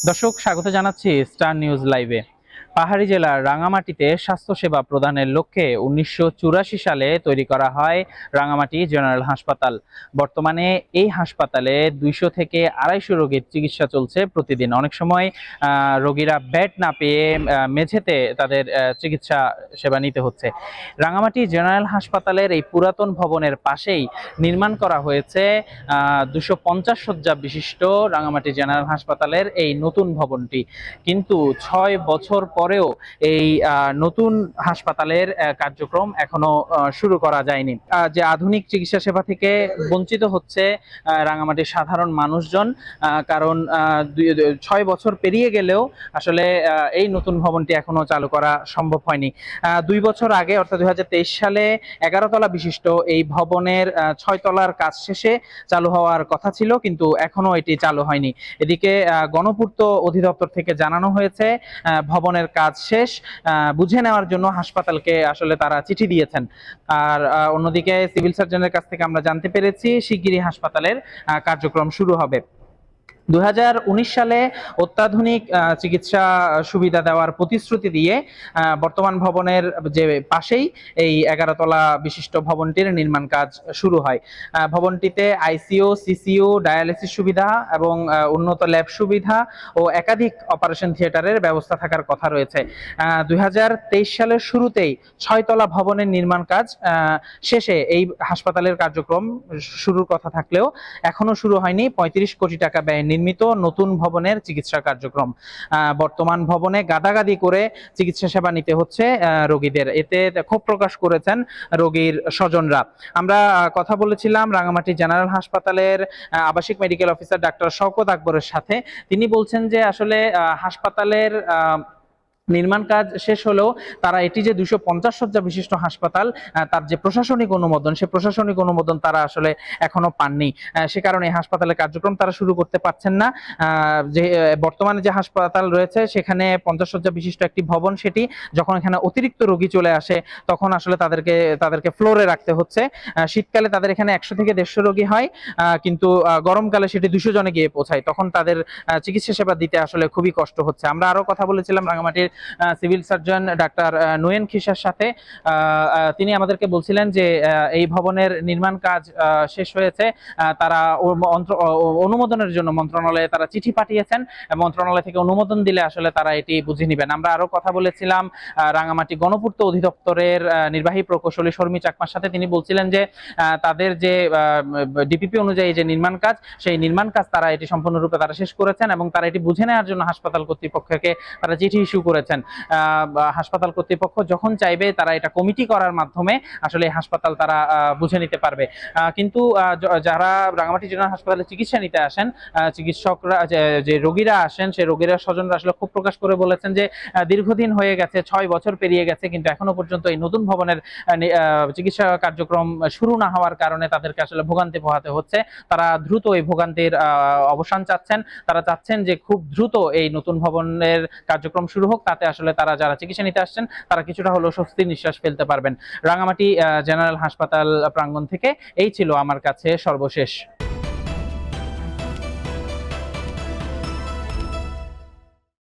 দর্শক, স্বাগত জানাচ্ছি স্টার নিউজ লাইভে। পাহাড়ি জেলার রাঙামাটিতে স্বাস্থ্যসেবা প্রদানের লক্ষ্যে 1984 সালে তৈরি করা হয় রাঙামাটি জেনারেল হাসপাতাল। বর্তমানে এই হাসপাতালে 200 থেকে 250 রোগীর চিকিৎসা চলছে প্রতিদিন। অনেক সময় রোগীরা বেড না পেয়ে মেঝেতে তাদের চিকিৎসা সেবা নিতে হচ্ছে। রাঙামাটি জেনারেল হাসপাতালের এই পুরাতন ভবনের পাশেই নির্মাণ করা হয়েছে 250 শয্যা বিশিষ্ট রাঙামাটি জেনারেল হাসপাতালের এই নতুন ভবনটি। কিন্তু 6 বছর পরেও এই নতুন হাসপাতালের কার্যক্রম এখনো শুরু করা যায়নি। যে আধুনিক চিকিৎসা সেবা থেকে বঞ্চিত হচ্ছে রাঙামাটির সাধারণ মানুষজন, কারণ 6 বছর পেরিয়ে গেলেও আসলে এই নতুন ভবনটি এখনো চালু করা সম্ভব হয়নি। 2 বছর আগে অর্থাৎ 2023 সালে 11 তলা বিশিষ্ট এই ভবনের 6 তলার কাজ শেষে চালু হওয়ার কথা ছিল, কিন্তু এখনো এটি চালু হয়নি। এদিকে গণপূর্ত অধিদপ্তর থেকে জানানো হয়েছে ভবনের কাজ শেষ, বুঝে নেওয়ার জন্য হাসপাতালকে আসলে তারা চিঠি দিয়েছেন। আর অন্যদিকে সিভিল সার্জনের কাছ থেকে আমরা জানতে পেরেছি শিগগিরই হাসপাতালের কার্যক্রম শুরু হবে। 2019 সালে অত্যাধুনিক চিকিৎসা সুবিধা দেওয়ার প্রতিশ্রুতি দিয়ে বর্তমান ভবনের যে পাশেই এই 11 তলা বিশিষ্ট ভবনটির নির্মাণ কাজ শুরু হয়। ভবনটিতে আইসিইউ, সিসিইউ, ডায়ালিসিস সুবিধা এবং উন্নত ল্যাব সুবিধা ও একাধিক অপারেশন থিয়েটারের ব্যবস্থা থাকার কথা রয়েছে। 2023 সালের শুরুতেই 6 তলা ভবনের নির্মাণ কাজ শেষে এই হাসপাতালের কার্যক্রম শুরুর কথা থাকলেও এখনো শুরু হয়নি। 35 কোটি টাকা ব্যয়ে নির্মিত নতুন ভবনের চিকিৎসা কার্যক্রম। বর্তমান ভবনে গাদাগাদি করে চিকিৎসা সেবা নিতে হচ্ছে রোগীদের। এতে ক্ষোভ প্রকাশ করেছেন রোগীর স্বজনরা। আমরা কথা বলেছিলাম রাঙামাটি জেনারেল হাসপাতালের আবাসিক মেডিকেল অফিসার ডাক্তার শওকত আকবরের সাথে। তিনি বলছেন যে আসলে হাসপাতালের নির্মাণ কাজ শেষ হলেও তারা এটি যে 250 শয্যা বিশিষ্ট হাসপাতাল, তার যে প্রশাসনিক অনুমোদন, সে প্রশাসনিক অনুমোদন তারা আসলে এখনো পাননি। সে কারণে হাসপাতালের কার্যক্রম তারা শুরু করতে পারছেন না। যে বর্তমানে যে হাসপাতাল রয়েছে সেখানে 50 শয্যা বিশিষ্ট একটি ভবন, সেটি যখন এখানে অতিরিক্ত রোগী চলে আসে তখন আসলে তাদেরকে ফ্লোরে রাখতে হচ্ছে। শীতকালে তাদের এখানে 100 থেকে 150 রোগী হয়, কিন্তু গরমকালে সেটি 200 জনে গিয়ে পৌঁছায়। তখন তাদের চিকিৎসা সেবা দিতে আসলে খুবই কষ্ট হচ্ছে। আমরা আরো কথা বলেছিলাম রাঙামাটির সিভিল সার্জন ডাক্তার নোয়েন খিসার সাথে। তিনি আমাদেরকে বলছিলেন যে এই ভবনের নির্মাণ কাজ শেষ হয়েছে, তারা অনুমোদনের জন্য মন্ত্রণালয়ে তারা চিঠি পাঠিয়েছেন। মন্ত্রণালয় থেকে অনুমোদন দিলে আসলে তারা এটি বুঝে নেবেন। আমরা আরো কথা বলেছিলাম রাঙামাটি গণপূর্ত অধিদপ্তরের নির্বাহী প্রকৌশলী শর্মী চাকমার সাথে। তিনি বলছিলেন যে তাদের যে ডিপিপি অনুযায়ী যে নির্মাণ কাজ, সেই নির্মাণ কাজ তারা এটি সম্পূর্ণরূপে তারা শেষ করেছেন এবং তারা এটি বুঝে নেওয়ার জন্য হাসপাতাল কর্তৃপক্ষকে তারা চিঠি ইস্যু করেছেন। হাসপাতাল কর্তৃপক্ষ যখন চাইবে তারা এটা কমিটি করার মাধ্যমে আসলে হাসপাতাল তারা বুঝে নিতে পারবে। কিন্তু যারা রাঙামাটি জেনারেল হাসপাতালে চিকিৎসা নিতে আসেন, চিকিৎসকরা যে রোগীরা আসেন, সেই রোগীরা স্বজনরা আসলে খুব প্রকাশ করে বলেছেন যে দীর্ঘদিন হয়ে গেছে, 6 বছর পেরিয়ে গেছে, কিন্তু এখনো পর্যন্ত এই নতুন ভবনের চিকিৎসা কার্যক্রম শুরু না হওয়ার কারণে তাদেরকে আসলে ভোগান্তি পোহাতে হচ্ছে। তারা দ্রুত এই ভোগান্তির অবসান চাচ্ছেন। তারা চাচ্ছেন যে খুব দ্রুত এই নতুন ভবনের কার্যক্রম শুরু হোক, তাতে আসলে তারা যারা চিকিৎসা নিতে আসছেন তারা কিছুটা হলেও স্বস্তির নিঃশ্বাস ফেলতে পারবেন। রাঙামাটি জেনারেল হাসপাতাল প্রাঙ্গণ থেকে এই ছিল আমার কাছে সর্বশেষ।